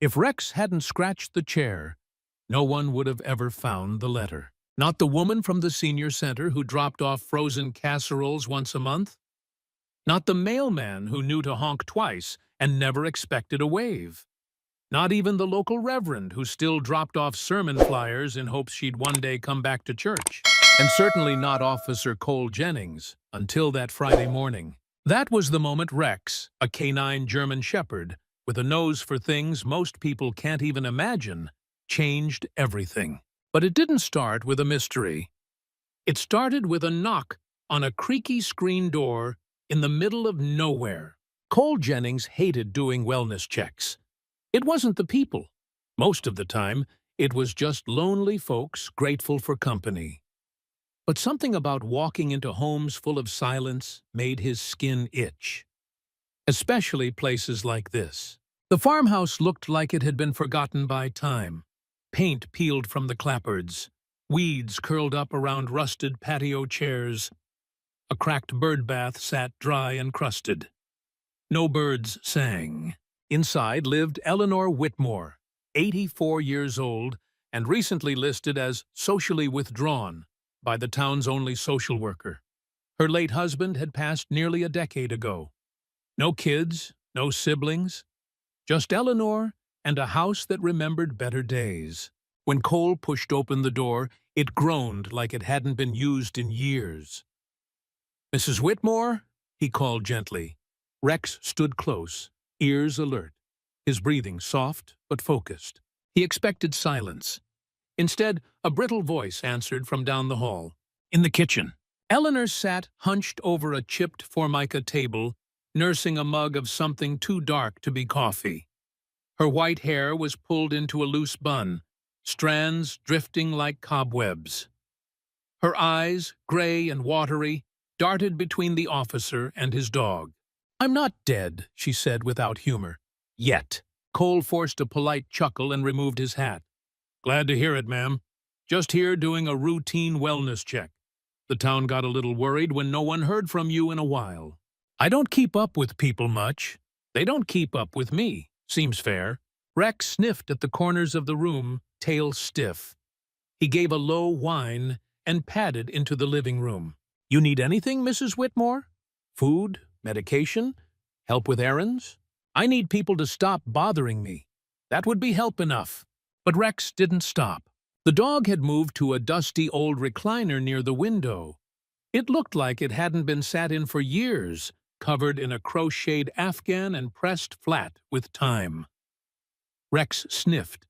If Rex hadn't scratched the chair, no one would have ever found the letter. Not the woman from the senior center who dropped off frozen casseroles once a month. Not the mailman who knew to honk twice and never expected a wave. Not even the local reverend who still dropped off sermon flyers in hopes she'd one day come back to church. And certainly not Officer Cole Jennings, until that Friday morning. That was the moment Rex, a canine German shepherd, with a nose for things most people can't even imagine, changed everything. But it didn't start with a mystery. It started with a knock on a creaky screen door in the middle of nowhere. Cole Jennings hated doing wellness checks. It wasn't the people. Most of the time, it was just lonely folks grateful for company. But something about walking into homes full of silence made his skin itch. Especially places like this. The farmhouse looked like it had been forgotten by time. Paint peeled from the clapboards. Weeds curled up around rusted patio chairs. A cracked bird bath sat dry and crusted. No birds sang. Inside lived Eleanor Whitmore, 84 years old, and recently listed as socially withdrawn by the town's only social worker. Her late husband had passed nearly a decade ago. No kids, no siblings, just Eleanor and a house that remembered better days. When Cole pushed open the door, it groaned like it hadn't been used in years. "Mrs. Whitmore?" he called gently. Rex stood close, ears alert, his breathing soft but focused. He expected silence. Instead, a brittle voice answered from down the hall. "In the kitchen." Eleanor sat hunched over a chipped formica table, nursing a mug of something too dark to be coffee. Her white hair was pulled into a loose bun, strands drifting like cobwebs. Her eyes, gray and watery, darted between the officer and his dog. "I'm not dead," she said without humor. "Yet." Cole forced a polite chuckle and removed his hat. "Glad to hear it, ma'am. Just here doing a routine wellness check. The town got a little worried when no one heard from you in a while. I don't keep up with people much. They don't keep up with me. Seems fair." Rex sniffed at the corners of the room, tail stiff. He gave a low whine and padded into the living room. "You need anything, Mrs. Whitmore? Food? Medication? Help with errands? I need people to stop bothering me. That would be help enough." But Rex didn't stop. The dog had moved to a dusty old recliner near the window. It looked like it hadn't been sat in for years, covered in a crocheted afghan and pressed flat with time. Rex sniffed,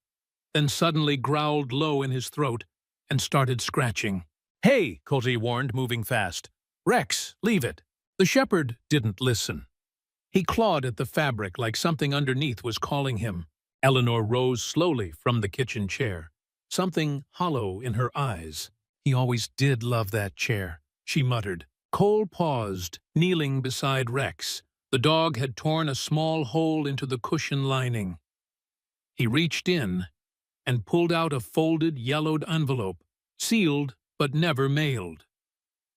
then suddenly growled low in his throat and started scratching. "Hey," Coty warned, moving fast. "Rex, leave it." The shepherd didn't listen. He clawed at the fabric like something underneath was calling him. Eleanor rose slowly from the kitchen chair, something hollow in her eyes. "He always did love that chair," she muttered. Cole paused, kneeling beside Rex. The dog had torn a small hole into the cushion lining. He reached in and pulled out a folded, yellowed envelope, sealed but never mailed.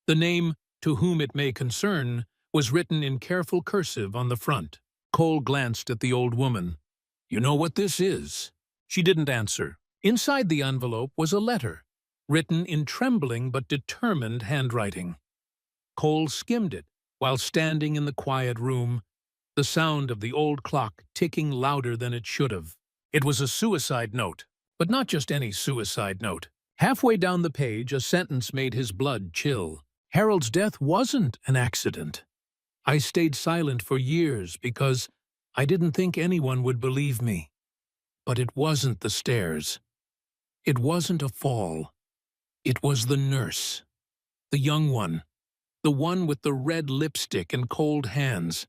The name, "To whom it may concern," was written in careful cursive on the front. Cole glanced at the old woman. "You know what this is?" She didn't answer. Inside the envelope was a letter, written in trembling but determined handwriting. Cole skimmed it while standing in the quiet room, the sound of the old clock ticking louder than it should have. It was a suicide note, but not just any suicide note. Halfway down the page, a sentence made his blood chill. "Harold's death wasn't an accident. I stayed silent for years because I didn't think anyone would believe me. But it wasn't the stairs. It wasn't a fall. It was the nurse. The young one. The one with the red lipstick and cold hands.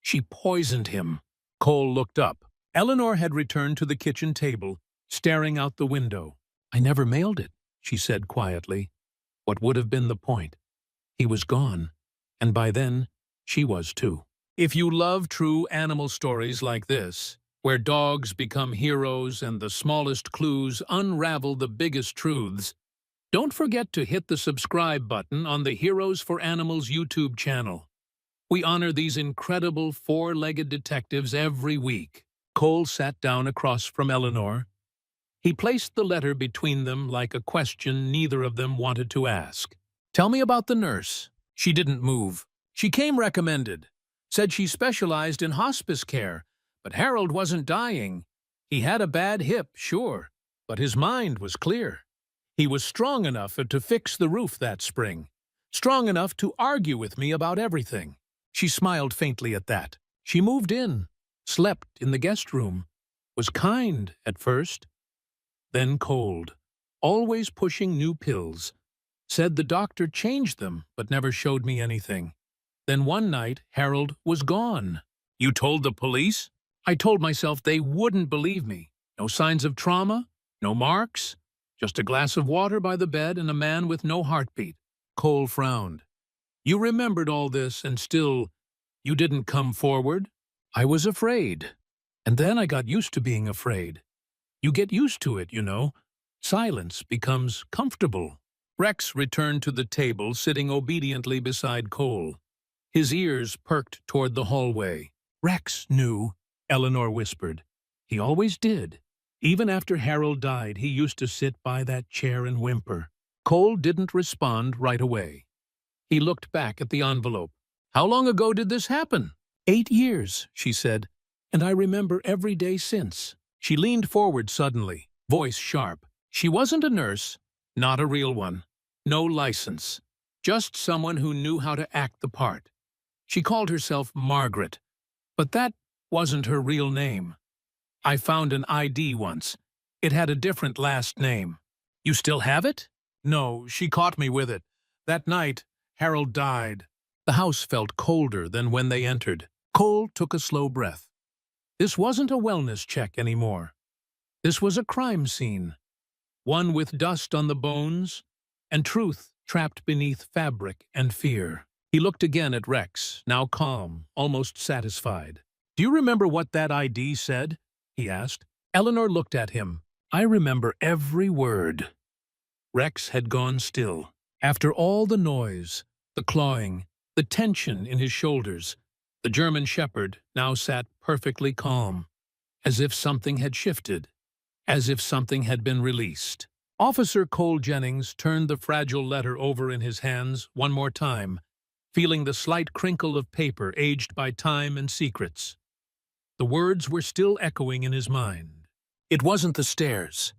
She poisoned him." Cole looked up. Eleanor had returned to the kitchen table, staring out the window. "I never mailed it," she said quietly. What would have been the point? He was gone, and by then, she was too. If you love true animal stories like this, where dogs become heroes and the smallest clues unravel the biggest truths, don't forget to hit the subscribe button on the Heroes for Animals YouTube channel. We honor these incredible four-legged detectives every week. Cole sat down across from Eleanor. He placed the letter between them like a question neither of them wanted to ask. "Tell me about the nurse." She didn't move. "She came recommended. Said she specialized in hospice care, but Harold wasn't dying. He had a bad hip, sure, but his mind was clear. He was strong enough to fix the roof that spring, strong enough to argue with me about everything." She smiled faintly at that. She moved in, slept in the guest room, was kind at first, then cold, always pushing new pills. Said the doctor changed them, but never showed me anything. Then one night, Harold was gone. "You told the police?" I told myself they wouldn't believe me. No signs of trauma, no marks, just a glass of water by the bed and a man with no heartbeat. Cole frowned. "You remembered all this, and still, you didn't come forward?" "I was afraid. And then I got used to being afraid. You get used to it, you know. Silence becomes comfortable." Rex returned to the table, sitting obediently beside Cole. His ears perked toward the hallway. "Rex knew," Eleanor whispered. "He always did. Even after Harold died, he used to sit by that chair and whimper." Cole didn't respond right away. He looked back at the envelope. "How long ago did this happen?" 8 years, she said, "and I remember every day since." She leaned forward suddenly, voice sharp. She wasn't a nurse, not a real one. No license. Just someone who knew how to act the part. She called herself Margaret, but that wasn't her real name. "I found an ID once. It had a different last name." "You still have it?" "No, she caught me with it. That night, Harold died." The house felt colder than when they entered. Cole took a slow breath. This wasn't a wellness check anymore. This was a crime scene. One with dust on the bones and truth trapped beneath fabric and fear. He looked again at Rex, now calm, almost satisfied. "Do you remember what that ID said?" he asked. Eleanor looked at him. "I remember every word." Rex had gone still. After all the noise, the clawing, the tension in his shoulders, the German shepherd now sat perfectly calm, as if something had shifted, as if something had been released. Officer Cole Jennings turned the fragile letter over in his hands one more time, feeling the slight crinkle of paper aged by time and secrets. The words were still echoing in his mind. It wasn't the stairs.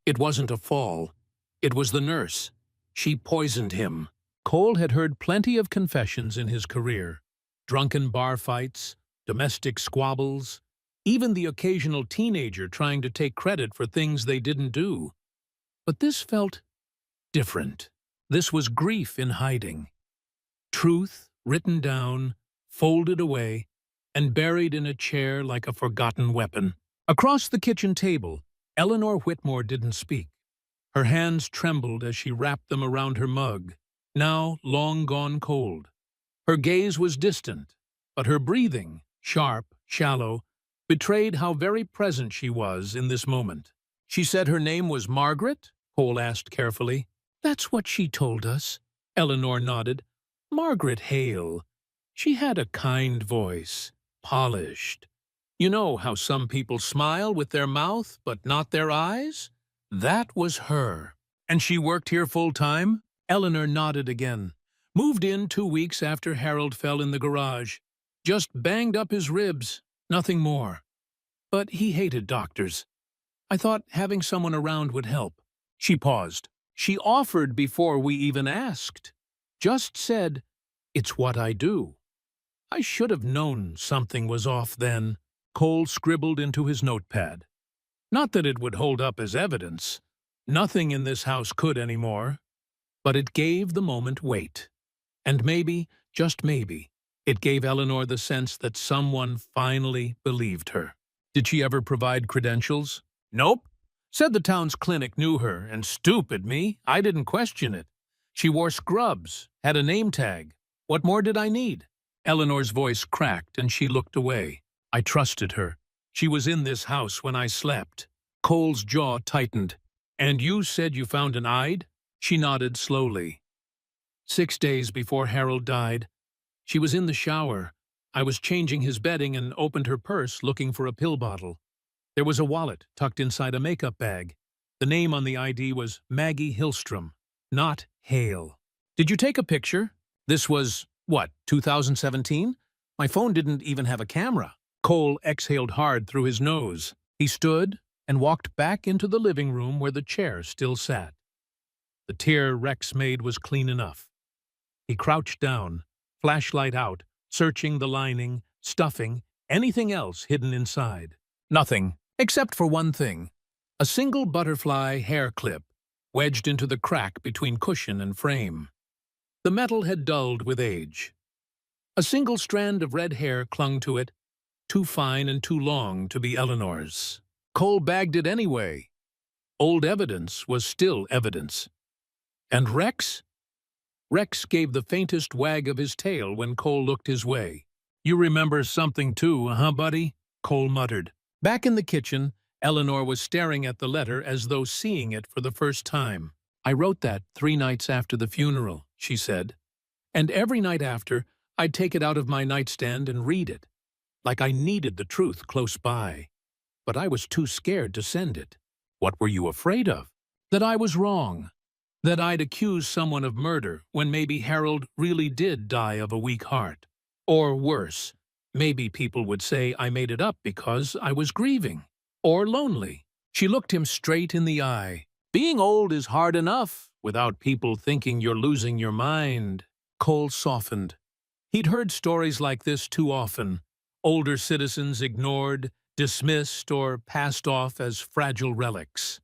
It wasn't a fall. It was the nurse. She poisoned him. Cole had heard plenty of confessions in his career. Drunken bar fights, domestic squabbles, even the occasional teenager trying to take credit for things they didn't do. But this felt different. This was grief in hiding. Truth written down, folded away, and buried in a chair like a forgotten weapon. Across the kitchen table, Eleanor Whitmore didn't speak. Her hands trembled as she wrapped them around her mug, now long gone cold. Her gaze was distant, but her breathing, sharp, shallow, betrayed how very present she was in this moment. "She said her name was Margaret?" Cole asked carefully. "That's what she told us," Eleanor nodded. "Margaret Hale. She had a kind voice, polished. You know how some people smile with their mouth but not their eyes? That was her." "And she worked here full-time?" Eleanor nodded again. "Moved in 2 weeks after Harold fell in the garage. Just banged up his ribs, nothing more. But he hated doctors. I thought having someone around would help." She paused. "She offered before we even asked. Just said, 'It's what I do.' I should have known something was off then." Cole scribbled into his notepad. "Not that it would hold up as evidence. Nothing in this house could anymore. But it gave the moment weight. And maybe, just maybe, it gave Eleanor the sense that someone finally believed her." "Did she ever provide credentials?" "Nope. Said the town's clinic knew her, and stupid me, I didn't question it. She wore scrubs, had a name tag. What more did I need?" Eleanor's voice cracked and she looked away. "I trusted her. She was in this house when I slept." Cole's jaw tightened. "And you said you found an ID?" She nodded slowly. 6 days before Harold died. She was in the shower. I was changing his bedding and opened her purse looking for a pill bottle. There was a wallet tucked inside a makeup bag. The name on the ID was Maggie Hillstrom, not Hale. Did you take a picture? This was, what, 2017? My phone didn't even have a camera. Cole exhaled hard through his nose. He stood and walked back into the living room where the chair still sat. The tear Rex made was clean enough. He crouched down, flashlight out, searching the lining, stuffing, anything else hidden inside. Nothing, except for one thing. A single butterfly hair clip, wedged into the crack between cushion and frame. The metal had dulled with age. A single strand of red hair clung to it, too fine and too long to be Eleanor's. Cole bagged it anyway. Old evidence was still evidence. And Rex? Rex gave the faintest wag of his tail when Cole looked his way. "You remember something too, huh, buddy?" Cole muttered. Back in the kitchen, Eleanor was staring at the letter as though seeing it for the first time. "I wrote that 3 nights after the funeral," she said. "And every night after, I'd take it out of my nightstand and read it, like I needed the truth close by. But I was too scared to send it." "What were you afraid of?" "That I was wrong. That I'd accuse someone of murder when maybe Harold really did die of a weak heart. Or worse, maybe people would say I made it up because I was grieving. Or lonely." She looked him straight in the eye. "Being old is hard enough without people thinking you're losing your mind." Cole softened. He'd heard stories like this too often. Older citizens ignored, dismissed, or passed off as fragile relics.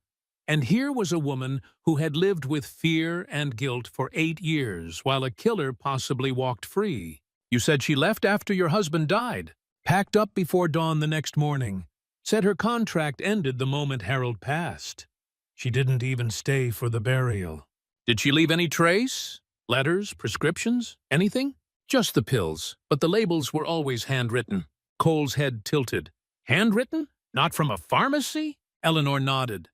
And here was a woman who had lived with fear and guilt for 8 years, while a killer possibly walked free. "You said she left after your husband died. Packed up before dawn the next morning. Said her contract ended the moment Harold passed. She didn't even stay for the burial." "Did she leave any trace? Letters, prescriptions, anything?" "Just the pills, but the labels were always handwritten." Cole's head tilted. "Handwritten? Not from a pharmacy?" Eleanor nodded.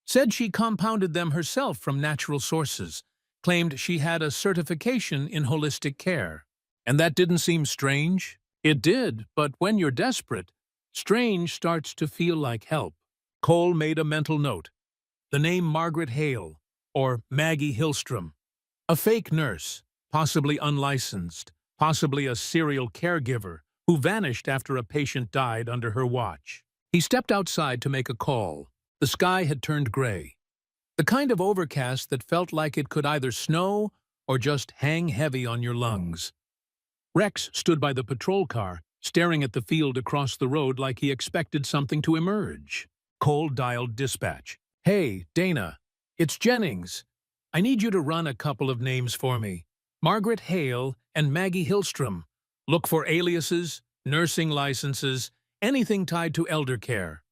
"Said she compounded them herself from natural sources. Claimed she had a certification in holistic care." "And that didn't seem strange?" "It did, but when you're desperate, strange starts to feel like help." Cole made a mental note. The name Margaret Hale, or Maggie Hillstrom. A fake nurse, possibly unlicensed, possibly a serial caregiver, who vanished after a patient died under her watch. He stepped outside to make a call. The sky had turned gray. The kind of overcast that felt like it could either snow or just hang heavy on your lungs. Rex stood by the patrol car, staring at the field across the road like he expected something to emerge. Cole dialed dispatch. "Hey, Dana, it's Jennings. I need you to run a couple of names for me. Margaret Hale and Maggie Hillstrom. Look for aliases, nursing licenses, anything tied to elder care.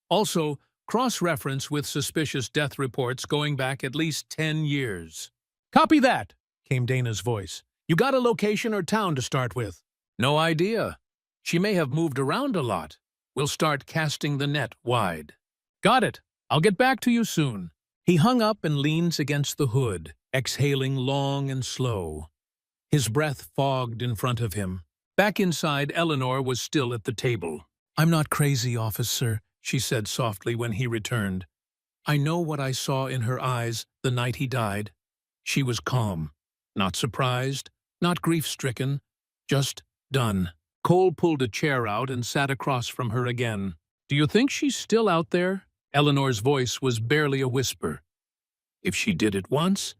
Also, cross-reference with suspicious death reports going back at least 10 years. "Copy that," came Dana's voice. "You got a location or town to start with?" "No idea. She may have moved around a lot. We'll start casting the net wide." "Got it. I'll get back to you soon." He hung up and leaned against the hood, exhaling long and slow. His breath fogged in front of him. Back inside, Eleanor was still at the table. "I'm not crazy, officer," she said softly when he returned. "I know what I saw in her eyes the night he died." She was calm, not surprised, not grief-stricken, just done. Cole pulled a chair out and sat across from her again. "Do you think she's still out there?" Eleanor's voice was barely a whisper. "If she did it once,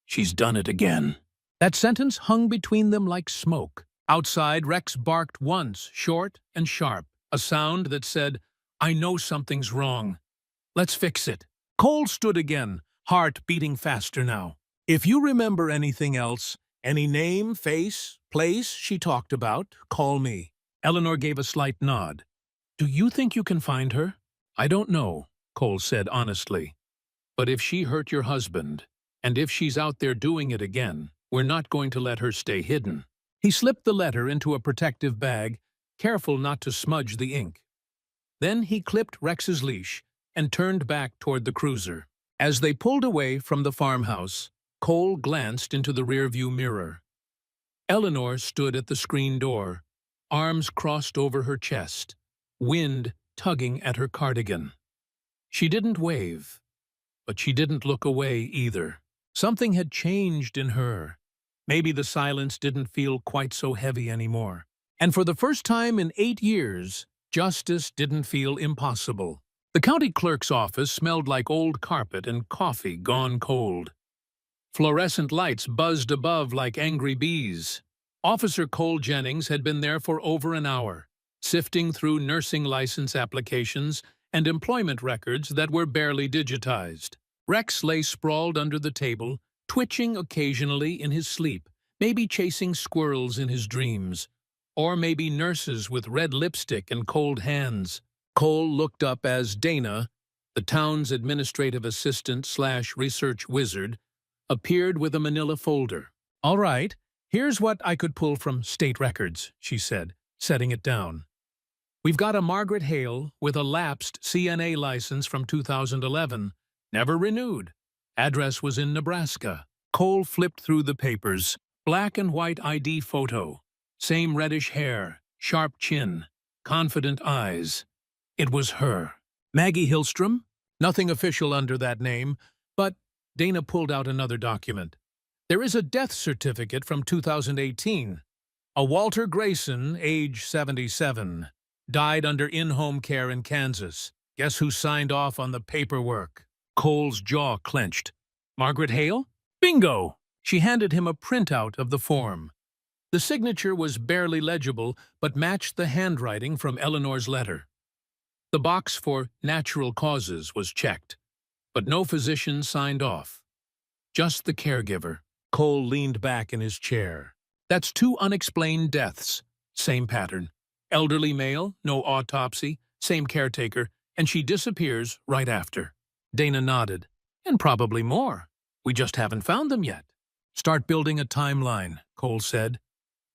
she's done it again." That sentence hung between them like smoke. Outside, Rex barked once, short and sharp, a sound that said, "I know something's wrong. Let's fix it." Cole stood again, heart beating faster now. "If you remember anything else, any name, face, place she talked about, call me." Eleanor gave a slight nod. "Do you think you can find her?" "I don't know," Cole said honestly. "But if she hurt your husband, and if she's out there doing it again, we're not going to let her stay hidden." He slipped the letter into a protective bag, careful not to smudge the ink. Then he clipped Rex's leash and turned back toward the cruiser. As they pulled away from the farmhouse, Cole glanced into the rearview mirror. Eleanor stood at the screen door, arms crossed over her chest, wind tugging at her cardigan. She didn't wave, but she didn't look away either. Something had changed in her. Maybe the silence didn't feel quite so heavy anymore. And for the first time in 8 years, justice didn't feel impossible. The county clerk's office smelled like old carpet and coffee gone cold. Fluorescent lights buzzed above like angry bees. Officer Cole Jennings had been there for over an hour, sifting through nursing license applications and employment records that were barely digitized. Rex lay sprawled under the table, twitching occasionally in his sleep, maybe chasing squirrels in his dreams, or maybe nurses with red lipstick and cold hands. Cole looked up as Dana, the town's administrative assistant/research wizard, appeared with a manila folder. "All right, here's what I could pull from state records," she said, setting it down. "We've got a Margaret Hale with a lapsed CNA license from 2011, never renewed. Address was in Nebraska." Cole flipped through the papers. Black and white ID photo. Same reddish hair, sharp chin, confident eyes. It was her. Maggie Hillstrom? Nothing official under that name, but Dana pulled out another document. There is a death certificate from 2018. A Walter Grayson, age 77, died under in-home care in Kansas. Guess who signed off on the paperwork? Cole's jaw clenched. Margaret Hale? Bingo! She handed him a printout of the form. The signature was barely legible, but matched the handwriting from Eleanor's letter. The box for natural causes was checked, but no physician signed off. Just the caregiver. Cole leaned back in his chair. That's 2 unexplained deaths. Same pattern. Elderly male, no autopsy, same caretaker, and she disappears right after. Dana nodded. And probably more. We just haven't found them yet. Start building a timeline, Cole said.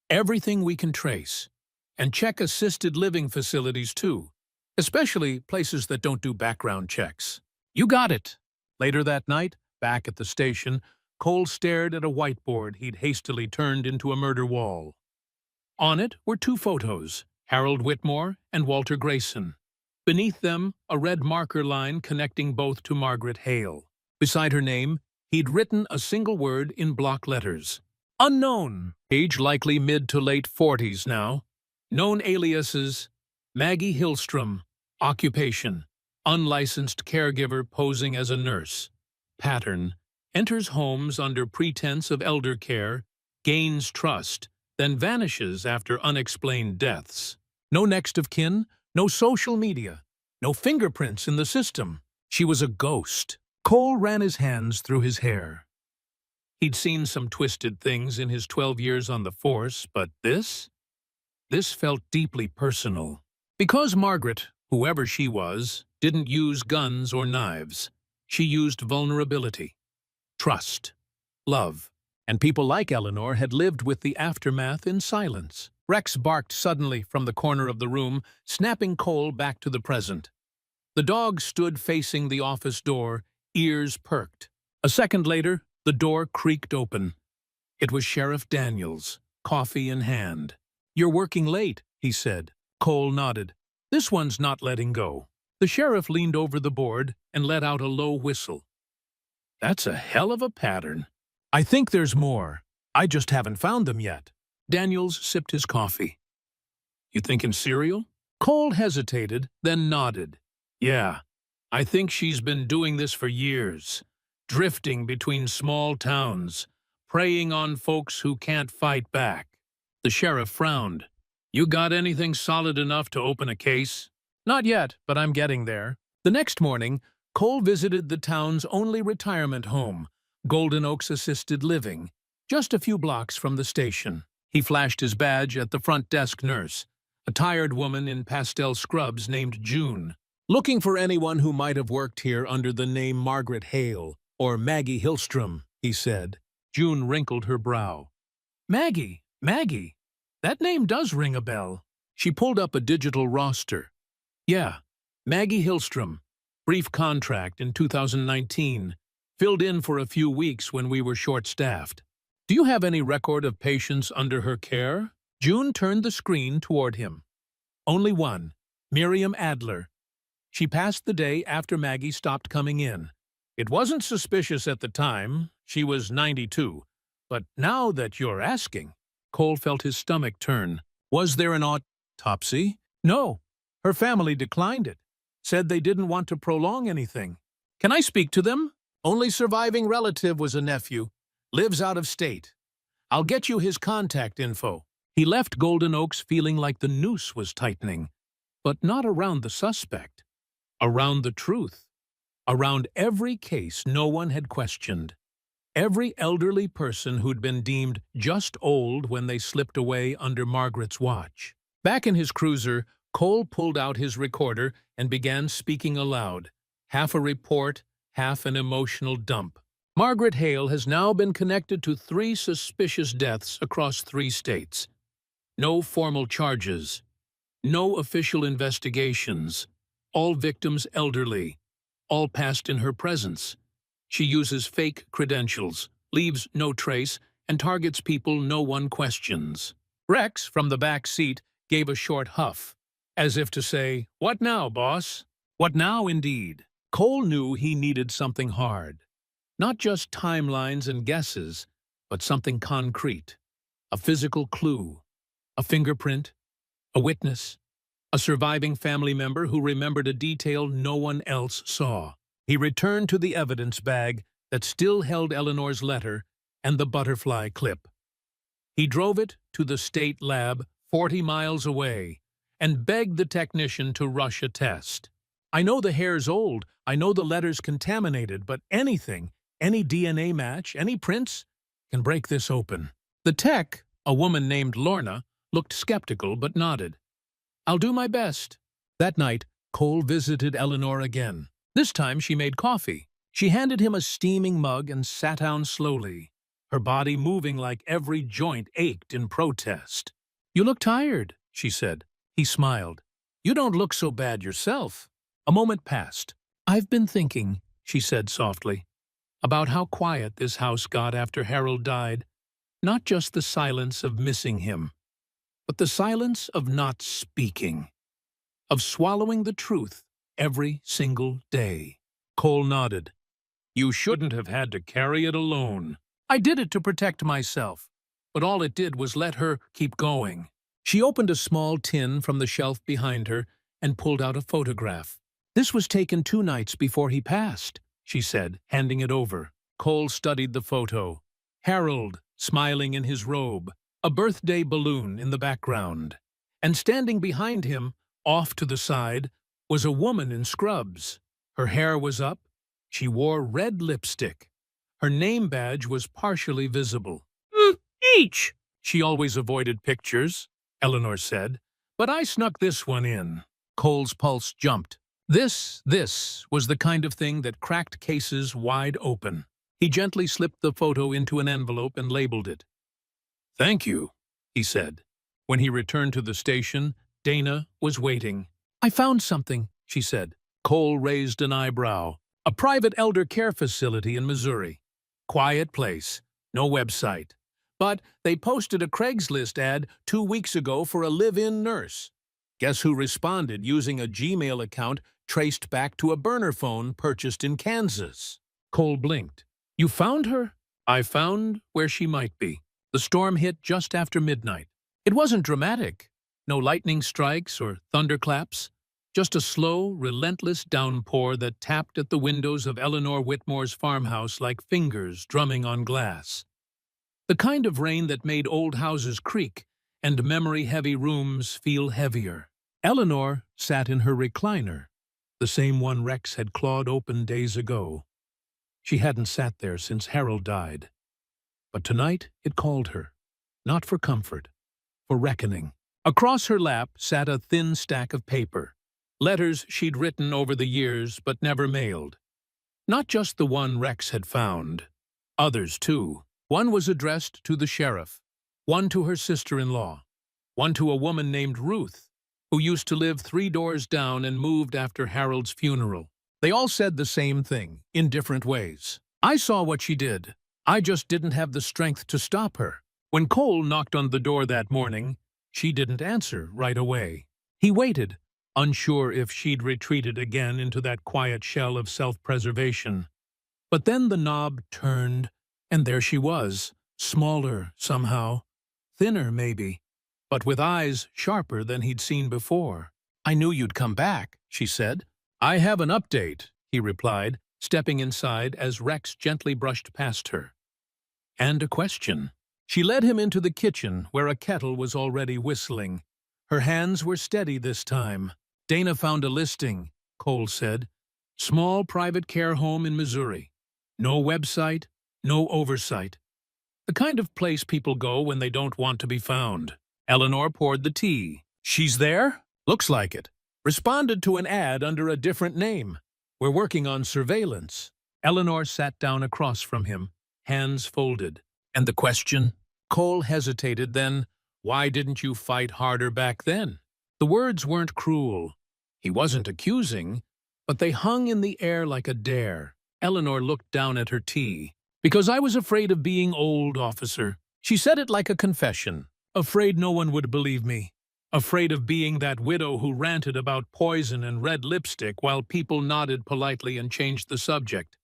Everything we can trace. And check assisted living facilities too, especially places that don't do background checks. You got it. Later that night, back at the station, Cole stared at a whiteboard he'd hastily turned into a murder wall. On it were 2 photos, Harold Whitmore and Walter Grayson. Beneath them, a red marker line connecting both to Margaret Hale. Beside her name, he'd written a single word in block letters. Unknown. Age likely mid to late 40s now. Known aliases, Maggie Hillstrom. Occupation, unlicensed caregiver posing as a nurse. Pattern, enters homes under pretense of elder care, gains trust, then vanishes after unexplained deaths. No next of kin, no social media, no fingerprints in the system. She was a ghost. Cole ran his hands through his hair. He'd seen some twisted things in his 12 years on the force, but this felt deeply personal. Because Margaret, whoever she was, didn't use guns or knives. She used vulnerability, trust, love. And people like Eleanor had lived with the aftermath in silence. Rex barked suddenly from the corner of the room, snapping Cole back to the present. The dog stood facing the office door, ears perked. A second later, the door creaked open. It was Sheriff Daniels, coffee in hand. "You're working late," he said. Cole nodded. "This one's not letting go." The sheriff leaned over the board and let out a low whistle. "That's a hell of a pattern. I think there's more. I just haven't found them yet." Daniels sipped his coffee. "You thinking cereal?" Cole hesitated, then nodded. "Yeah, I think she's been doing this for years, drifting between small towns, preying on folks who can't fight back." The sheriff frowned. "You got anything solid enough to open a case?" "Not yet, but I'm getting there." The next morning, Cole visited the town's only retirement home, Golden Oaks Assisted Living, just a few blocks from the station. He flashed his badge at the front desk nurse, a tired woman in pastel scrubs named June. "Looking for anyone who might have worked here under the name Margaret Hale or Maggie Hillstrom," he said. June wrinkled her brow. Maggie. That name does ring a bell." She pulled up a digital roster. "Yeah, Maggie Hillstrom. Brief contract in 2019. Filled in for a few weeks when we were short-staffed. Do you have any record of patients under her care?" June turned the screen toward him. "Only one. Miriam Adler. She passed the day after Maggie stopped coming in. It wasn't suspicious at the time. She was 92. But now that you're asking, Cole felt his stomach turn. Was there an autopsy? No. Her family declined it. Said they didn't want to prolong anything. Can I speak to them? Only surviving relative was a nephew. Lives out of state. I'll get you his contact info. He left Golden Oaks feeling like the noose was tightening. But not around the suspect. Around the truth. Around every case no one had questioned. Every elderly person who'd been deemed just old when they slipped away under Margaret's watch. Back in his cruiser, Cole pulled out his recorder and began speaking aloud, half a report, half an emotional dump. Margaret Hale has now been connected to 3 suspicious deaths across 3 states. No formal charges. No official investigations. All victims elderly. All passed in her presence. She uses fake credentials, leaves no trace, and targets people no one questions. Rex, from the back seat, gave a short huff, as if to say, "What now, boss?" What now, indeed? Cole knew he needed something hard. Not just timelines and guesses, but something concrete. A physical clue. A fingerprint. A witness. A surviving family member who remembered a detail no one else saw. He returned to the evidence bag that still held Eleanor's letter and the butterfly clip. He drove it to the state lab 40 miles away and begged the technician to rush a test. I know the hair's old, I know the letter's contaminated, but anything, any DNA match, any prints, can break this open. The tech, a woman named Lorna, looked skeptical but nodded. I'll do my best. That night, Cole visited Eleanor again. This time she made coffee. She handed him a steaming mug and sat down slowly, her body moving like every joint ached in protest. You look tired, she said. He smiled. You don't look so bad yourself. A moment passed. I've been thinking, she said softly, about how quiet this house got after Harold died. Not just the silence of missing him, but the silence of not speaking, of swallowing the truth every single day. Cole nodded. You shouldn't have had to carry it alone. I did it to protect myself, but all it did was let her keep going. She opened a small tin from the shelf behind her and pulled out a photograph. This was taken 2 nights before he passed, she said, handing it over. Cole studied the photo. Harold, smiling in his robe, a birthday balloon in the background. And standing behind him, off to the side, was a woman in scrubs. Her hair was up. She wore red lipstick. Her name badge was partially visible. H! She always avoided pictures, Eleanor said, but I snuck this one in. Cole's pulse jumped. This was the kind of thing that cracked cases wide open. He gently slipped the photo into an envelope and labeled it. Thank you, he said. When he returned to the station, Dana was waiting. I found something, she said. Cole raised an eyebrow. A private elder care facility in Missouri. Quiet place, no website. But they posted a Craigslist ad 2 weeks ago for a live-in nurse. Guess who responded using a Gmail account traced back to a burner phone purchased in Kansas? Cole blinked. You found her? I found where she might be. The storm hit just after midnight. It wasn't dramatic. No lightning strikes or thunderclaps. Just a slow, relentless downpour that tapped at the windows of Eleanor Whitmore's farmhouse like fingers drumming on glass. The kind of rain that made old houses creak and memory-heavy rooms feel heavier. Eleanor sat in her recliner, the same one Rex had clawed open days ago. She hadn't sat there since Harold died. But tonight it called her, not for comfort, for reckoning. Across her lap sat a thin stack of paper, letters she'd written over the years but never mailed. Not just the one Rex had found, others too. One was addressed to the sheriff, one to her sister-in-law, one to a woman named Ruth, who used to live 3 doors down and moved after Harold's funeral. They all said the same thing, in different ways. I saw what she did. I just didn't have the strength to stop her. When Cole knocked on the door that morning, she didn't answer right away. He waited, unsure if she'd retreated again into that quiet shell of self-preservation. But then the knob turned, and there she was, smaller somehow, thinner maybe, but with eyes sharper than he'd seen before. "I knew you'd come back," she said. "I have an update," he replied, stepping inside as Rex gently brushed past her. "And a question." She led him into the kitchen, where a kettle was already whistling. Her hands were steady this time. "Dana found a listing," Cole said. "Small private care home in Missouri. No website, no oversight. The kind of place people go when they don't want to be found." Eleanor poured the tea. "She's there? Looks like it. Responded to an ad under a different name. We're working on surveillance." Eleanor sat down across from him, hands folded. "And the question?" Cole hesitated, then, "Why didn't you fight harder back then?" The words weren't cruel. He wasn't accusing, but they hung in the air like a dare. Eleanor looked down at her tea. "Because I was afraid of being old, officer." She said it like a confession. "Afraid no one would believe me. Afraid of being that widow who ranted about poison and red lipstick while people nodded politely and changed the subject.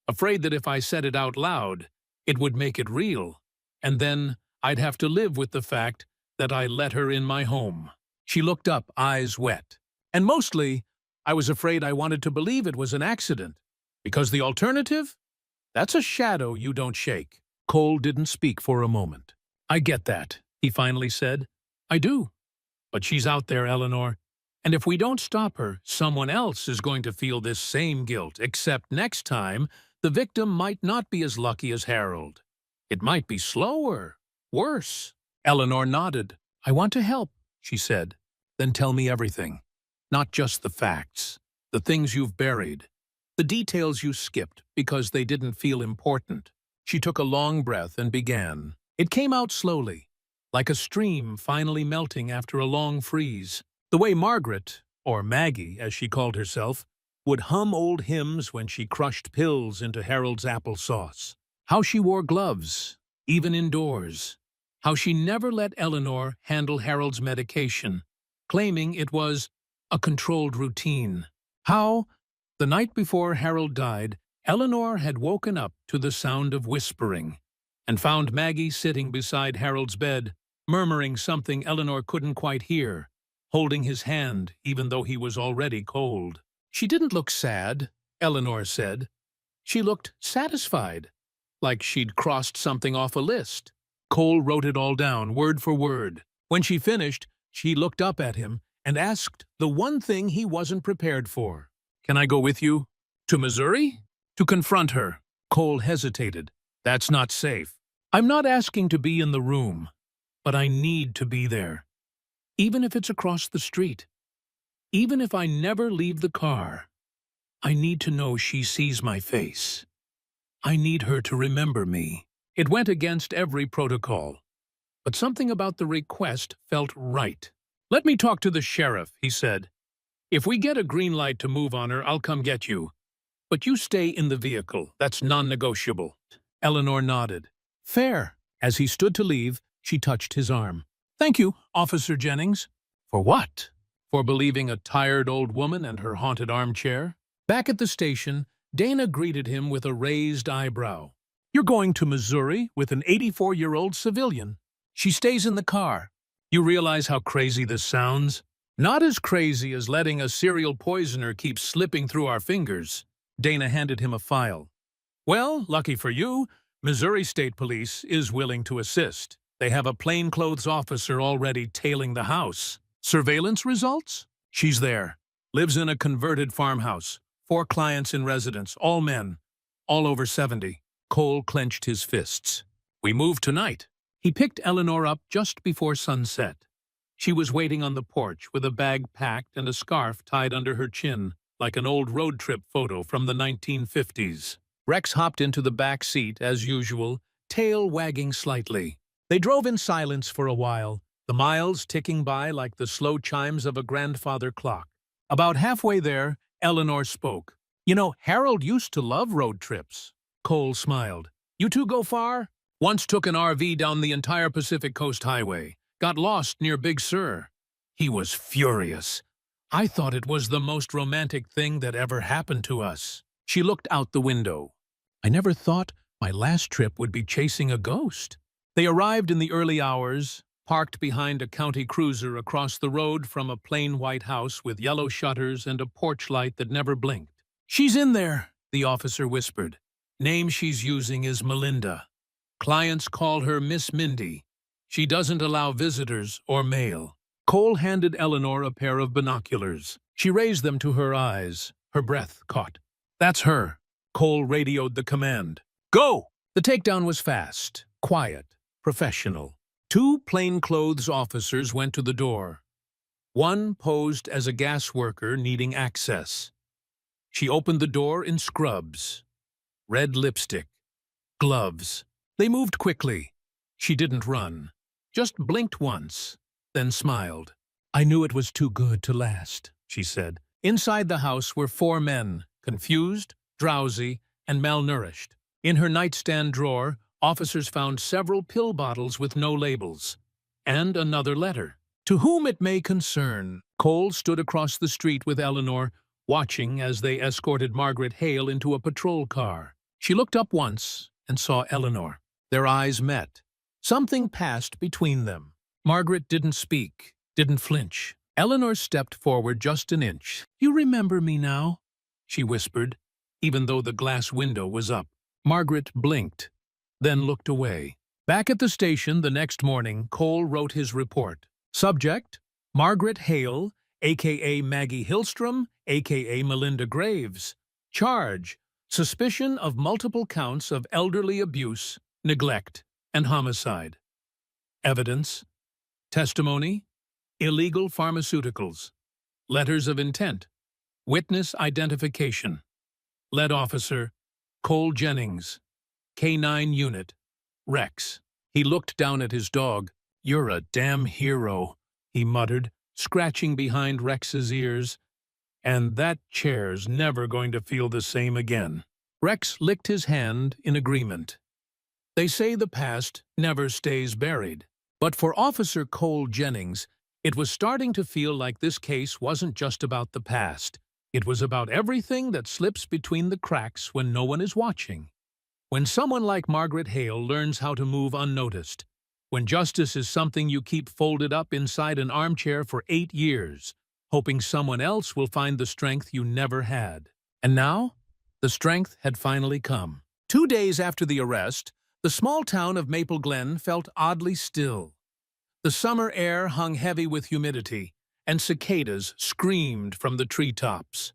Afraid that if I said it out loud, it would make it real. And then I'd have to live with the fact that I let her in my home." She looked up, eyes wet. "And mostly, I was afraid I wanted to believe it was an accident. Because the alternative? That's a shadow you don't shake." Cole didn't speak for a moment. "I get that," he finally said. "I do. But she's out there, Eleanor. And if we don't stop her, someone else is going to feel this same guilt, except next time, the victim might not be as lucky as Harold. It might be slower, worse." Eleanor nodded. "I want to help," she said. "Then tell me everything. Not just the facts, the things you've buried, the details you skipped because they didn't feel important." She took a long breath and began. It came out slowly, like a stream finally melting after a long freeze. The way Margaret, or Maggie as she called herself, would hum old hymns when she crushed pills into Harold's applesauce. How she wore gloves, even indoors. How she never let Eleanor handle Harold's medication, claiming it was a controlled routine. How, the night before Harold died, Eleanor had woken up to the sound of whispering and found Maggie sitting beside Harold's bed, murmuring something Eleanor couldn't quite hear, holding his hand even though he was already cold. She didn't look sad, Eleanor said. She looked satisfied, like she'd crossed something off a list. Cole wrote it all down, word for word. When she finished, she looked up at him and asked the one thing he wasn't prepared for. "Can I go with you? To Missouri? To confront her?" Cole hesitated. "That's not safe. I'm not asking to be in the room, but I need to be there. Even if it's across the street. Even if I never leave the car. I need to know she sees my face. I need her to remember me." It went against every protocol, but something about the request felt right. "Let me talk to the sheriff," he said. "If we get a green light to move on her, I'll come get you. But you stay in the vehicle. That's non-negotiable." Eleanor nodded. "Fair." As he stood to leave, she touched his arm. "Thank you, Officer Jennings." "For what?" "For believing a tired old woman and her haunted armchair." Back at the station, Dana greeted him with a raised eyebrow. "You're going to Missouri with an 84-year-old civilian. She stays in the car. You realize how crazy this sounds? Not as crazy as letting a serial poisoner keep slipping through our fingers." Dana handed him a file. "Well, lucky for you, Missouri State Police is willing to assist. They have a plainclothes officer already tailing the house. Surveillance results? She's there. Lives in a converted farmhouse. 4 clients in residence, all men, all over 70. Cole clenched his fists. "We move tonight." He picked Eleanor up just before sunset. She was waiting on the porch with a bag packed and a scarf tied under her chin, like an old road trip photo from the 1950s. Rex hopped into the back seat, as usual, tail wagging slightly. They drove in silence for a while, the miles ticking by like the slow chimes of a grandfather clock. About halfway there, Eleanor spoke. "You know, Harold used to love road trips." Cole smiled. "You two go far?" "Once took an RV down the entire Pacific Coast Highway. Got lost near Big Sur." He was furious. I thought it was the most romantic thing that ever happened to us. She looked out the window. I never thought my last trip would be chasing a ghost. They arrived in the early hours, parked behind a county cruiser across the road from a plain white house with yellow shutters and a porch light that never blinked. "She's in there," the officer whispered. "Name she's using is Melinda. Clients call her Miss Mindy. She doesn't allow visitors or mail." Cole handed Eleanor a pair of binoculars. She raised them to her eyes. Her breath caught. "That's her." Cole radioed the command. "Go!" The takedown was fast, quiet, professional. Two plainclothes officers went to the door. One posed as a gas worker needing access. She opened the door in scrubs, red lipstick, gloves. They moved quickly. She didn't run, just blinked once, then smiled. "I knew it was too good to last," she said. Inside the house were four men, confused, drowsy, and malnourished. In her nightstand drawer, officers found several pill bottles with no labels, and another letter. "To whom it may concern." Cole stood across the street with Eleanor, watching as they escorted Margaret Hale into a patrol car. She looked up once and saw Eleanor. Their eyes met. Something passed between them. Margaret didn't speak, didn't flinch. Eleanor stepped forward just an inch. "You remember me now?" she whispered, even though the glass window was up. Margaret blinked, then looked away. Back at the station the next morning, Cole wrote his report. Subject: Margaret Hale, a.k.a. Maggie Hillstrom, a.k.a. Melinda Graves. Charge: suspicion of multiple counts of elderly abuse, neglect, and homicide. Evidence: testimony, illegal pharmaceuticals, letters of intent, witness identification. Lead officer: Cole Jennings, K9 unit, Rex. He looked down at his dog. "You're a damn hero," he muttered, scratching behind Rex's ears. "And that chair's never going to feel the same again." Rex licked his hand in agreement. They say the past never stays buried. But for Officer Cole Jennings, it was starting to feel like this case wasn't just about the past. It was about everything that slips between the cracks when no one is watching. When someone like Margaret Hale learns how to move unnoticed, when justice is something you keep folded up inside an armchair for 8 years, hoping someone else will find the strength you never had. And now, the strength had finally come. 2 days after the arrest, the small town of Maple Glen felt oddly still. The summer air hung heavy with humidity, and cicadas screamed from the treetops.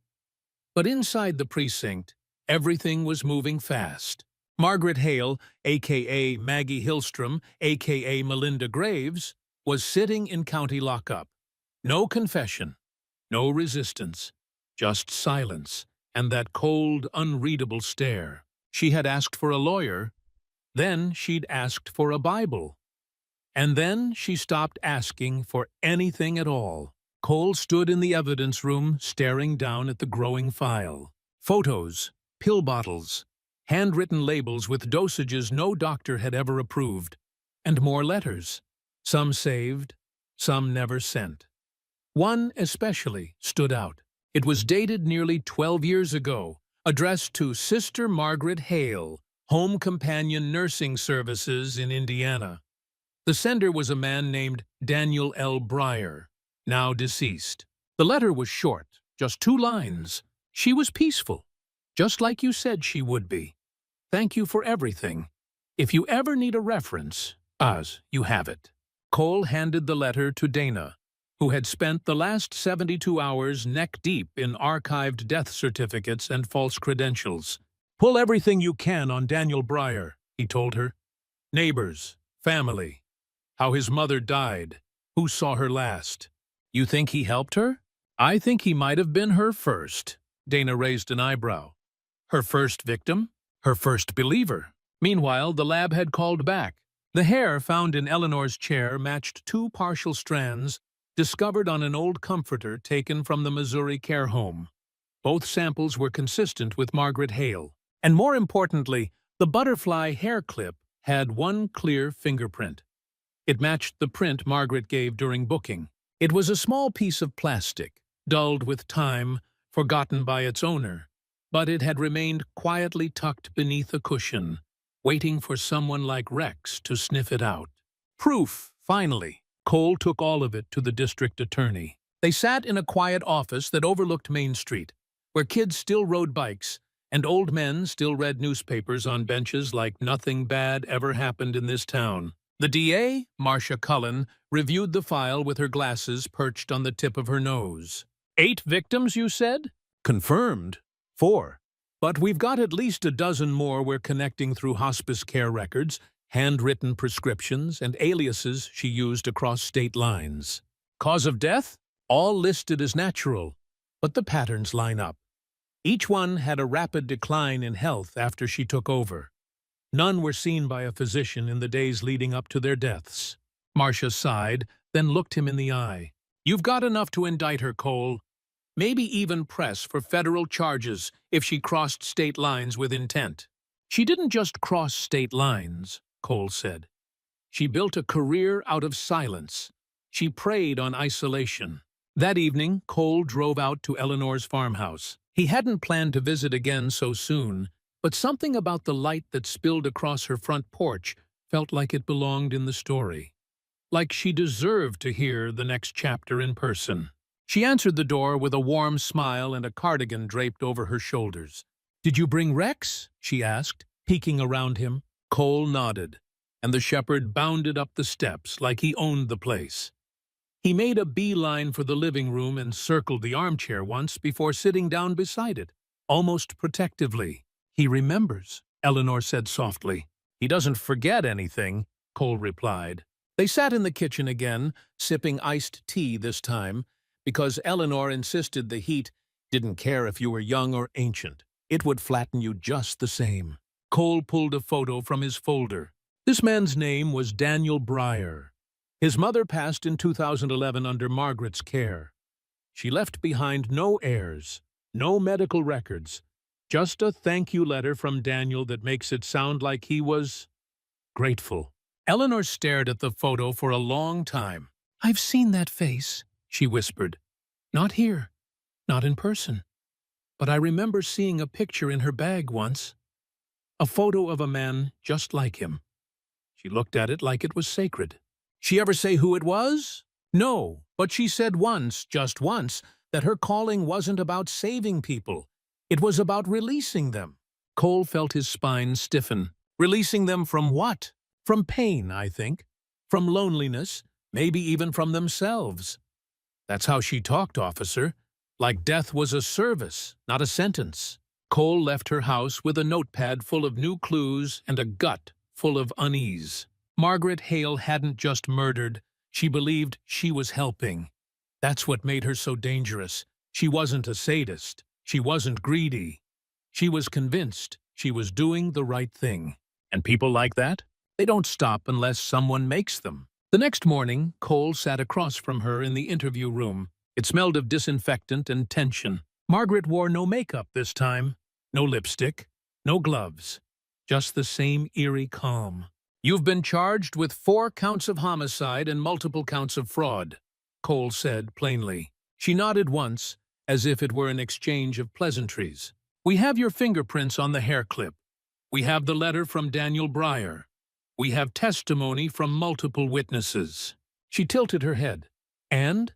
But inside the precinct, everything was moving fast. Margaret Hale, a.k.a. Maggie Hillstrom, a.k.a. Melinda Graves, was sitting in county lockup. No confession, no resistance, just silence and that cold, unreadable stare. She had asked for a lawyer, then she'd asked for a Bible. And then she stopped asking for anything at all. Cole stood in the evidence room, staring down at the growing file. Photos, pill bottles, handwritten labels with dosages no doctor had ever approved, and more letters, some saved, some never sent. One especially stood out. It was dated nearly 12 years ago, addressed to Sister Margaret Hale, Home Companion Nursing Services in Indiana. The sender was a man named Daniel L. Breyer, now deceased. The letter was short, just 2 lines. She was peaceful, just like you said she would be. Thank you for everything. If you ever need a reference, you have it. Cole handed the letter to Dana, who had spent the last 72 hours neck-deep in archived death certificates and false credentials. "Pull everything you can on Daniel Breyer," he told her. "Neighbors, family, how his mother died, who saw her last." "You think he helped her?" "I think he might have been her first." Dana raised an eyebrow. "Her first victim? Her first believer?" Meanwhile, the lab had called back. The hair found in Eleanor's chair matched 2 partial strands discovered on an old comforter taken from the Missouri care home. Both samples were consistent with Margaret Hale. And more importantly, the butterfly hair clip had one clear fingerprint. It matched the print Margaret gave during booking. It was a small piece of plastic, dulled with time, forgotten by its owner, but it had remained quietly tucked beneath a cushion, waiting for someone like Rex to sniff it out. Proof, finally. Cole took all of it to the district attorney. They sat in a quiet office that overlooked Main Street, where kids still rode bikes and old men still read newspapers on benches like nothing bad ever happened in this town. The DA, Marcia Cullen, reviewed the file with her glasses perched on the tip of her nose. 8 victims, you said? Confirmed. 4. But we've got at least a dozen more we're connecting through hospice care records, handwritten prescriptions, and aliases she used across state lines. Cause of death? All listed as natural, but the patterns line up. Each one had a rapid decline in health after she took over. None were seen by a physician in the days leading up to their deaths. Marcia sighed, then looked him in the eye. You've got enough to indict her, Cole. Maybe even press for federal charges if she crossed state lines with intent. She didn't just cross state lines, Cole said. She built a career out of silence. She preyed on isolation. That evening, Cole drove out to Eleanor's farmhouse. He hadn't planned to visit again so soon, but something about the light that spilled across her front porch felt like it belonged in the story. Like she deserved to hear the next chapter in person. She answered the door with a warm smile and a cardigan draped over her shoulders. "Did you bring Rex?" she asked, peeking around him. Cole nodded, and the shepherd bounded up the steps like he owned the place. He made a beeline for the living room and circled the armchair once before sitting down beside it, almost protectively. "He remembers," Eleanor said softly. "He doesn't forget anything," Cole replied. They sat in the kitchen again, sipping iced tea this time, because Eleanor insisted the heat didn't care if you were young or ancient. It would flatten you just the same. Cole pulled a photo from his folder. This man's name was Daniel Breyer. His mother passed in 2011 under Margaret's care. She left behind no heirs, no medical records, just a thank you letter from Daniel that makes it sound like he was grateful. Eleanor stared at the photo for a long time. "I've seen that face," she whispered. "Not here, not in person. But I remember seeing a picture in her bag once. A photo of a man just like him." She looked at it like it was sacred. "She ever say who it was?" "No, but she said once, just once, that her calling wasn't about saving people. It was about releasing them." Cole felt his spine stiffen. Releasing them from what? From pain, I think. From loneliness, maybe even from themselves. "That's how she talked, officer. Like death was a service, not a sentence." Cole left her house with a notepad full of new clues and a gut full of unease. Margaret Hale hadn't just murdered, she believed she was helping. That's what made her so dangerous. She wasn't a sadist. She wasn't greedy. She was convinced she was doing the right thing. And people like that? They don't stop unless someone makes them. The next morning, Cole sat across from her in the interview room. It smelled of disinfectant and tension. Margaret wore no makeup this time, no lipstick, no gloves, just the same eerie calm. "You've been charged with 4 counts of homicide and multiple counts of fraud," Cole said plainly. She nodded once, as if it were an exchange of pleasantries. "We have your fingerprints on the hair clip. We have the letter from Daniel Breyer. We have testimony from multiple witnesses." She tilted her head. And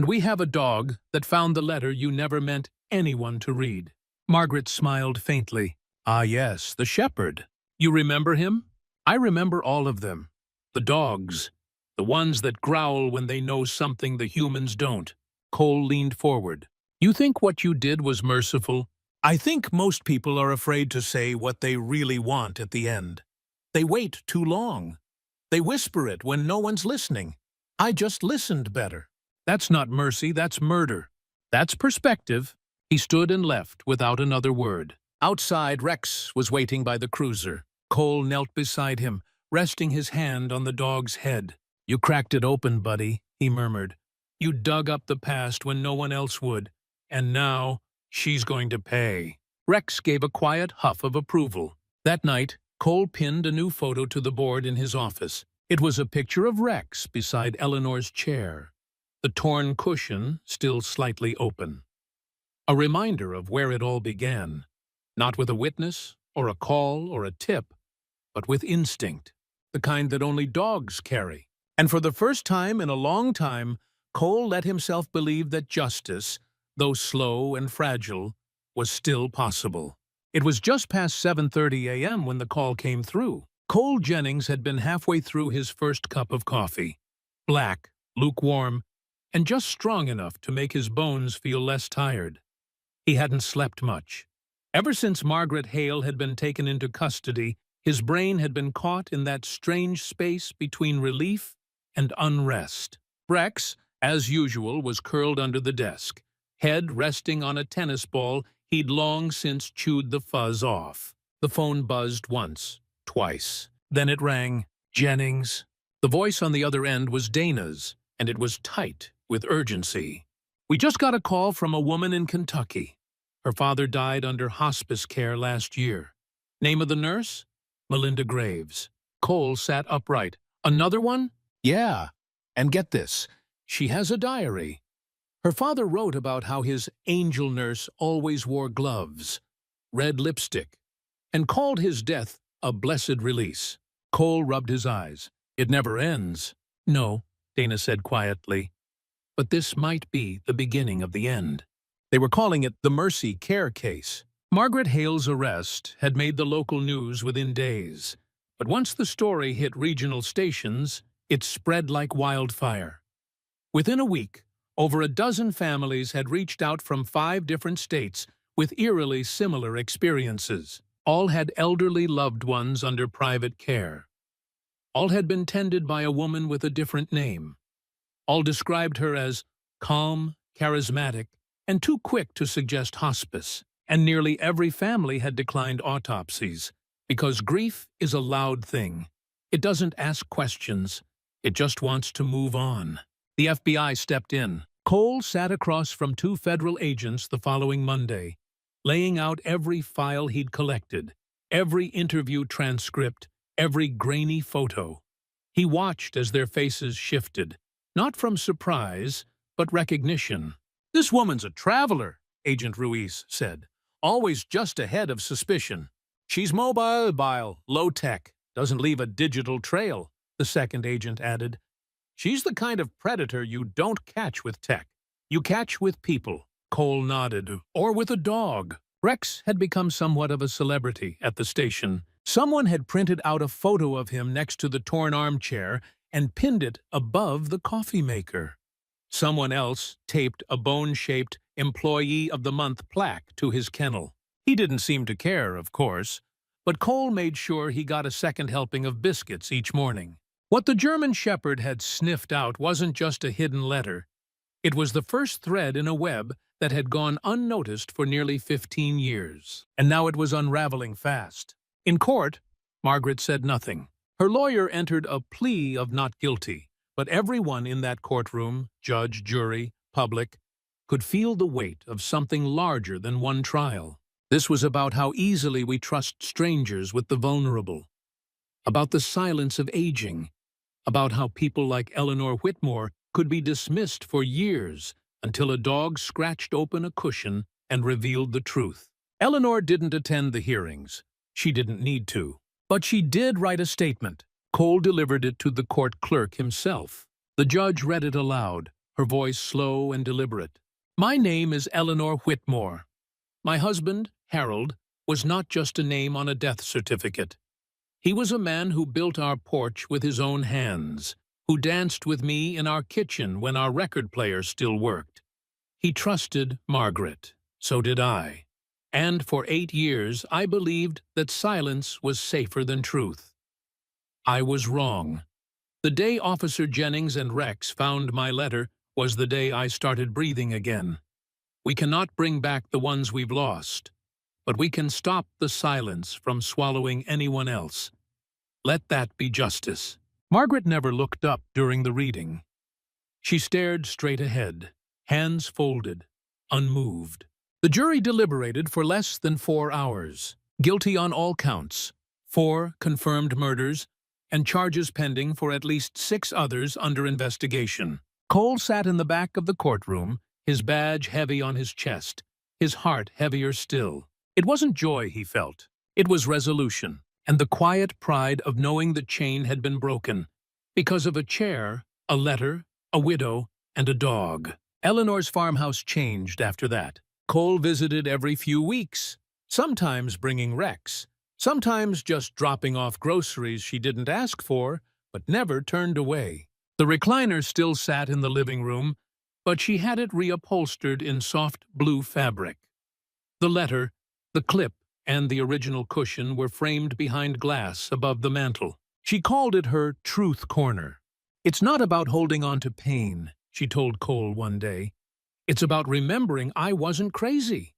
we have a dog that found the letter you never meant anyone to read." Margaret smiled faintly. "Ah yes, the shepherd. You remember him?" "I remember all of them. The dogs. The ones that growl when they know something the humans don't." Cole leaned forward. "You think what you did was merciful?" "I think most people are afraid to say what they really want at the end. They wait too long. They whisper it when no one's listening. I just listened better." "That's not mercy, that's murder. That's perspective." He stood and left without another word. Outside, Rex was waiting by the cruiser. Cole knelt beside him, resting his hand on the dog's head. "You cracked it open, buddy," he murmured. "You dug up the past when no one else would. And now, she's going to pay." Rex gave a quiet huff of approval. That night, Cole pinned a new photo to the board in his office. It was a picture of Rex beside Eleanor's chair. the torn cushion still slightly open. A reminder of where it all began, not with a witness or a call or a tip, but with instinct, the kind that only dogs carry. And for the first time in a long time, Cole let himself believe that justice, though slow and fragile, was still possible. It was just past 7:30 a.m. when the call came through. Cole Jennings had been halfway through his first cup of coffee. Black, lukewarm, and just strong enough to make his bones feel less tired. He hadn't slept much. Ever since Margaret Hale had been taken into custody, his brain had been caught in that strange space between relief and unrest. Rex, as usual, was curled under the desk, head resting on a tennis ball he'd long since chewed the fuzz off. The phone buzzed once, twice. Then it rang. Jennings. The voice on the other end was Dana's, and it was tight with urgency. "We just got a call from a woman in Kentucky. Her father died under hospice care last year. Name of the nurse? Melinda Graves." Cole sat upright. "Another one?" "Yeah. And get this. She has a diary. Her father wrote about how his angel nurse always wore gloves, red lipstick, and called his death a blessed release." Cole rubbed his eyes. "It never ends." "No," Dana said quietly. "But this might be the beginning of the end." They were calling it the Mercy Care case. Margaret Hale's arrest had made the local news within days, but once the story hit regional stations, it spread like wildfire. Within a week, over a dozen families had reached out from 5 different states with eerily similar experiences. All had elderly loved ones under private care. All had been tended by a woman with a different name. All described her as calm, charismatic, and too quick to suggest hospice. And nearly every family had declined autopsies, because grief is a loud thing. It doesn't ask questions. It just wants to move on. The FBI stepped in. Cole sat across from 2 federal agents the following Monday, laying out every file he'd collected, every interview transcript, every grainy photo. He watched as their faces shifted, not from surprise, but recognition. "This woman's a traveler," Agent Ruiz said, "always just ahead of suspicion. She's mobile, low-tech, doesn't leave a digital trail," the second agent added. "She's the kind of predator you don't catch with tech. You catch with people." Cole nodded. "Or with a dog." Rex had become somewhat of a celebrity at the station. Someone had printed out a photo of him next to the torn armchair and pinned it above the coffee maker. Someone else taped a bone-shaped Employee of the Month plaque to his kennel. He didn't seem to care, of course, but Cole made sure he got a second helping of biscuits each morning. What the German Shepherd had sniffed out wasn't just a hidden letter. It was the first thread in a web that had gone unnoticed for nearly 15 years. And now it was unraveling fast. In court, Margaret said nothing. Her lawyer entered a plea of not guilty, but everyone in that courtroom, judge, jury, public, could feel the weight of something larger than one trial. This was about how easily we trust strangers with the vulnerable, about the silence of aging, about how people like Eleanor Whitmore could be dismissed for years until a dog scratched open a cushion and revealed the truth. Eleanor didn't attend the hearings. She didn't need to. But she did write a statement. Cole delivered it to the court clerk himself. The judge read it aloud, her voice slow and deliberate. "My name is Eleanor Whitmore. My husband, Harold, was not just a name on a death certificate. He was a man who built our porch with his own hands, who danced with me in our kitchen when our record player still worked. He trusted Margaret. So did I. And for 8 years, I believed that silence was safer than truth. I was wrong. The day Officer Jennings and Rex found my letter was the day I started breathing again. We cannot bring back the ones we've lost, but we can stop the silence from swallowing anyone else. Let that be justice." Margaret never looked up during the reading. She stared straight ahead, hands folded, unmoved. The jury deliberated for less than 4 hours. Guilty on all counts, 4 confirmed murders, and charges pending for at least 6 others under investigation. Cole sat in the back of the courtroom, his badge heavy on his chest, his heart heavier still. It wasn't joy he felt. It was resolution, and the quiet pride of knowing the chain had been broken. Because of a chair, a letter, a widow, and a dog. Eleanor's farmhouse changed after that. Cole visited every few weeks, sometimes bringing Rex, sometimes just dropping off groceries she didn't ask for, but never turned away. The recliner still sat in the living room, but she had it reupholstered in soft blue fabric. The letter, the clip, and the original cushion were framed behind glass above the mantel. She called it her truth corner. "It's not about holding on to pain," she told Cole one day. "It's about remembering I wasn't crazy.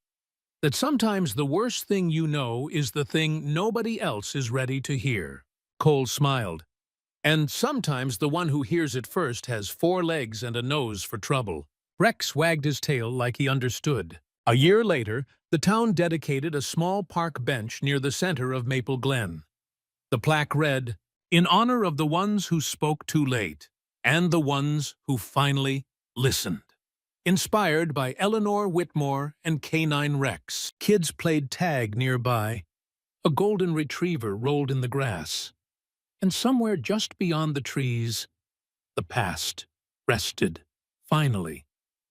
That sometimes the worst thing you know is the thing nobody else is ready to hear." Cole smiled. "And sometimes the one who hears it first has 4 legs and a nose for trouble." Rex wagged his tail like he understood. A year later, the town dedicated a small park bench near the center of Maple Glen. The plaque read, "In honor of the ones who spoke too late, and the ones who finally listened." Inspired by Eleanor Whitmore and Canine Rex, kids played tag nearby. A golden retriever rolled in the grass. And somewhere just beyond the trees, the past rested, finally,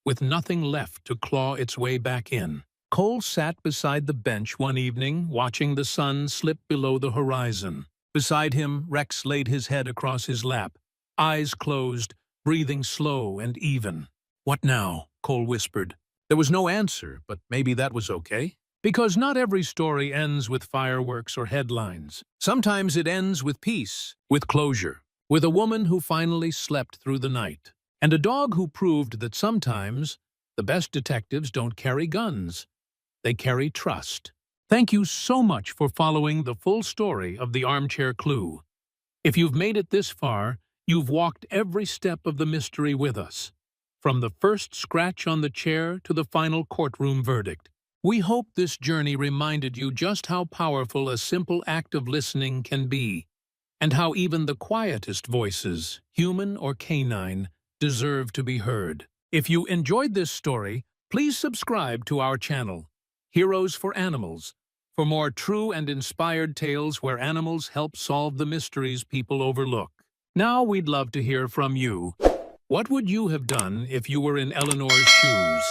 with nothing left to claw its way back in. Cole sat beside the bench one evening, watching the sun slip below the horizon. Beside him, Rex laid his head across his lap, eyes closed, breathing slow and even. "What now?" Cole whispered. There was no answer, but maybe that was okay. Because not every story ends with fireworks or headlines. Sometimes it ends with peace, with closure, with a woman who finally slept through the night, and a dog who proved that sometimes the best detectives don't carry guns. They carry trust. Thank you so much for following the full story of the Armchair Clue. If you've made it this far, you've walked every step of the mystery with us, from the first scratch on the chair to the final courtroom verdict. We hope this journey reminded you just how powerful a simple act of listening can be, and how even the quietest voices, human or canine, deserve to be heard. If you enjoyed this story, please subscribe to our channel, Heroes for Animals, for more true and inspired tales where animals help solve the mysteries people overlook. Now we'd love to hear from you. What would you have done if you were in Eleanor's shoes?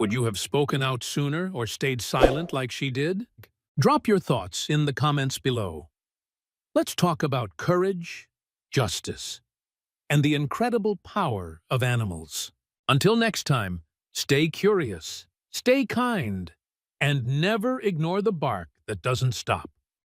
Would you have spoken out sooner or stayed silent like she did? Drop your thoughts in the comments below. Let's talk about courage, justice, and the incredible power of animals. Until next time, stay curious, stay kind, and never ignore the bark that doesn't stop.